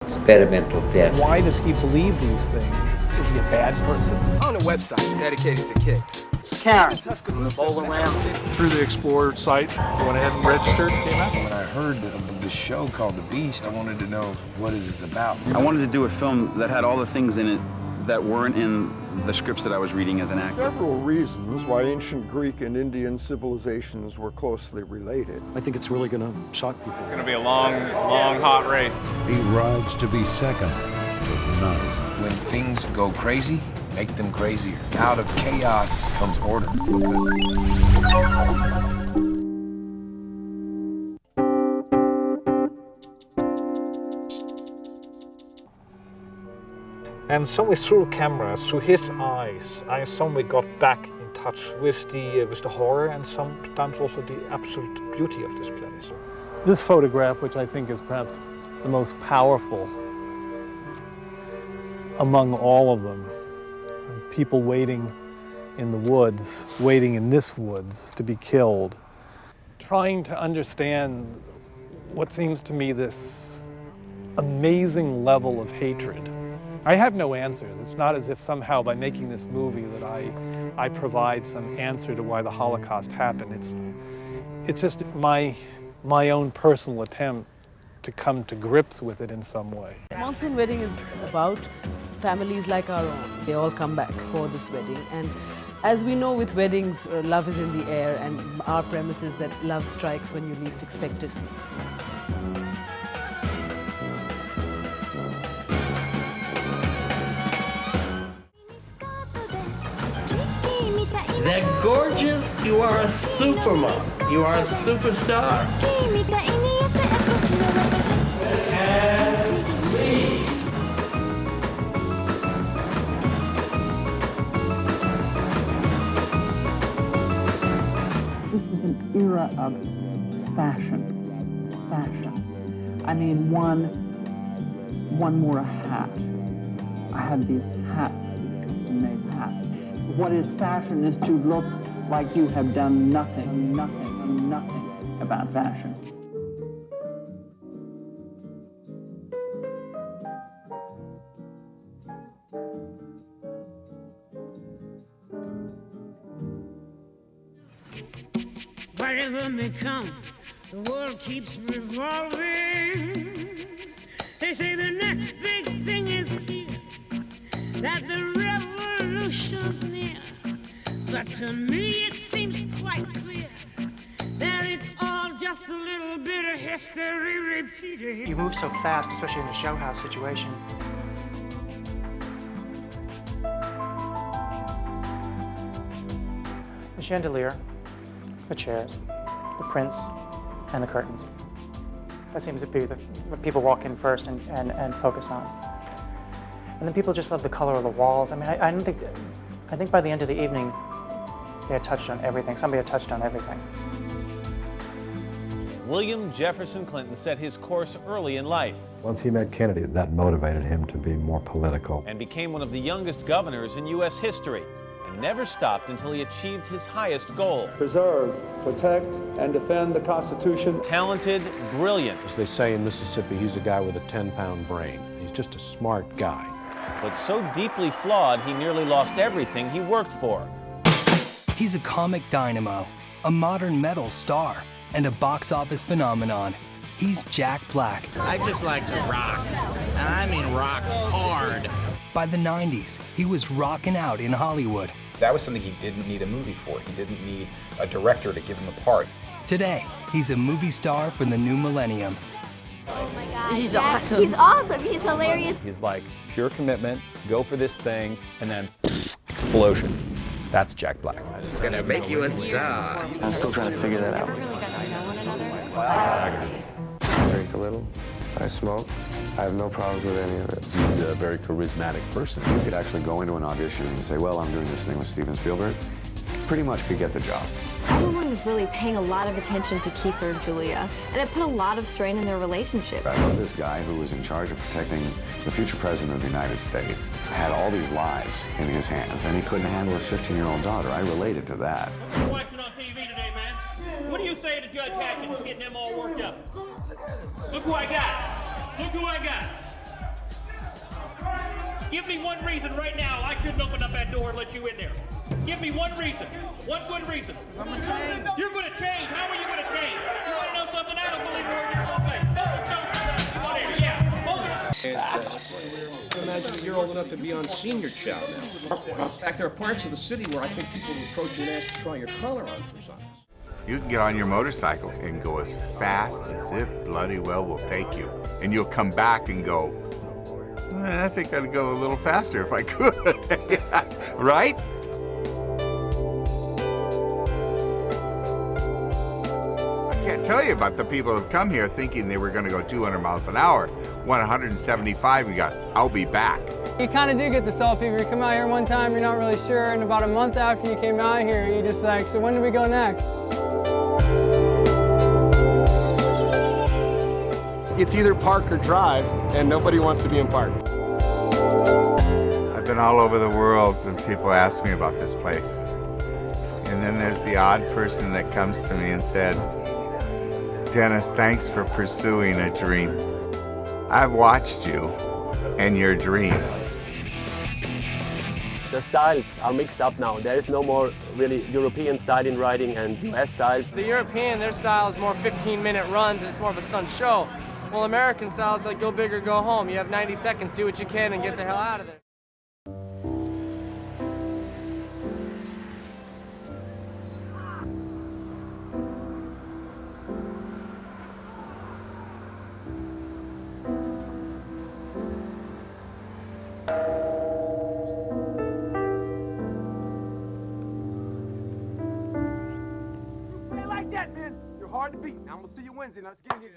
experimental theater. Why does he believe these things? Is he a bad person? On a website dedicated to kicks. Karen, bowl around. Through the Explorer site, went ahead and registered, came out. When I heard of this show called The Beast, I wanted to know, what is this about? I wanted to do a film that had all the things in it that weren't in the scripts that I was reading as an actor. Several reasons why ancient Greek and Indian civilizations were closely related. I think it's really going to shock people. It's going to be a long, hot race. He rides to be second to none. When things go crazy, make them crazier. Out of chaos comes order. And somewhere through cameras, through his eyes, I somewhere got back in touch with the horror and sometimes also the absolute beauty of this place. This photograph, which I think is perhaps the most powerful among all of them, people waiting in the woods, waiting in this woods to be killed, trying to understand what seems to me this amazing level of hatred. I have no answers. It's not as if somehow by making this movie that I provide some answer to why the Holocaust happened. It's just my own personal attempt to come to grips with it in some way. Monsoon Wedding is about families like our own. They all come back for this wedding, and as we know with weddings, love is in the air, and our premise is that love strikes when you least expect it. They're gorgeous. You are a supermodel. You are a superstar. This is an era of fashion. I mean, one wore a hat. I had these hats, these custom-made hats. What is fashion is to look like you have done nothing about fashion. Whatever may come, the world keeps revolving. They say the next big thing is here, that the revolution's near. But to me it seems quite clear that it's all just a little bit of history repeating. You move so fast, especially in a show house situation. The chandelier, the chairs, the prints, and the curtains. That seems to be what people walk in first and focus on. And then people just love the color of the walls. I mean, I think by the end of the evening, they had touched on everything. Somebody had touched on everything. William Jefferson Clinton set his course early in life. Once he met Kennedy, that motivated him to be more political. And became one of the youngest governors in U.S. history, and never stopped until he achieved his highest goal. Preserve, protect, and defend the Constitution. Talented, brilliant. As they say in Mississippi, he's a guy with a 10-pound brain. He's just a smart guy. But so deeply flawed, he nearly lost everything he worked for. He's a comic dynamo, a modern metal star, and a box office phenomenon. He's Jack Black. I just like to rock, and I mean rock hard. By the 90s, he was rocking out in Hollywood. That was something he didn't need a movie for. He didn't need a director to give him a part. Today, he's a movie star for the new millennium. Oh my God. He's awesome. He's awesome. He's hilarious. He's like pure commitment, go for this thing, and then explosion. That's Jack Black. It's gonna make you a star. I'm still trying to figure that out. I drink a little. I smoke. I have no problems with any of it. He's a very charismatic person. You could actually go into an audition and say, well, I'm doing this thing with Steven Spielberg. Pretty much could get the job. Everyone was really paying a lot of attention to Kiefer and Julia, and it put a lot of strain in their relationship. I love this guy who was in charge of protecting the future president of the United States. Had all these lives in his hands, and he couldn't handle his 15-year-old daughter. I related to that. You're watching on TV today, man. What do you say to Judge Hatchett getting them all worked up? Look who I got. Look who I got. Give me one reason right now I shouldn't open up that door and let you in there. Give me one reason. One good reason. I'm going to change. You're going to change. How are you going to change? You want to know something? I don't believe a word you're going to say. Open something. Come on in. Yeah. Open it. Imagine that you're old enough to be on Senior Chow now. In fact, there are parts of the city where I think people will approach you and ask to try your collar on for something. You can get on your motorcycle and go as fast as if bloody well will take you. And you'll come back and go, I think I'd go a little faster if I could. Right? I can't tell you about the people who've come here thinking they were going to go 200 miles an hour. 175 and got, I'll be back. You kind of do get the salt fever. You come out here one time, you're not really sure, and about a month after you came out here, you're just like, so when do we go next? It's either park or drive, and nobody wants to be in park. I've been all over the world when people ask me about this place. And then there's the odd person that comes to me and said, Dennis, thanks for pursuing a dream. I've watched you and your dream. The styles are mixed up now. There is no more really European style in riding and US style. The European, their style is more 15-minute runs and it's more of a stunt show. Well, American style is like go big or go home. You have 90 seconds, do what you can and get the hell out of there. Like that, man. You're hard to beat. Now I'm gonna see you Wednesday. Now let's get in here.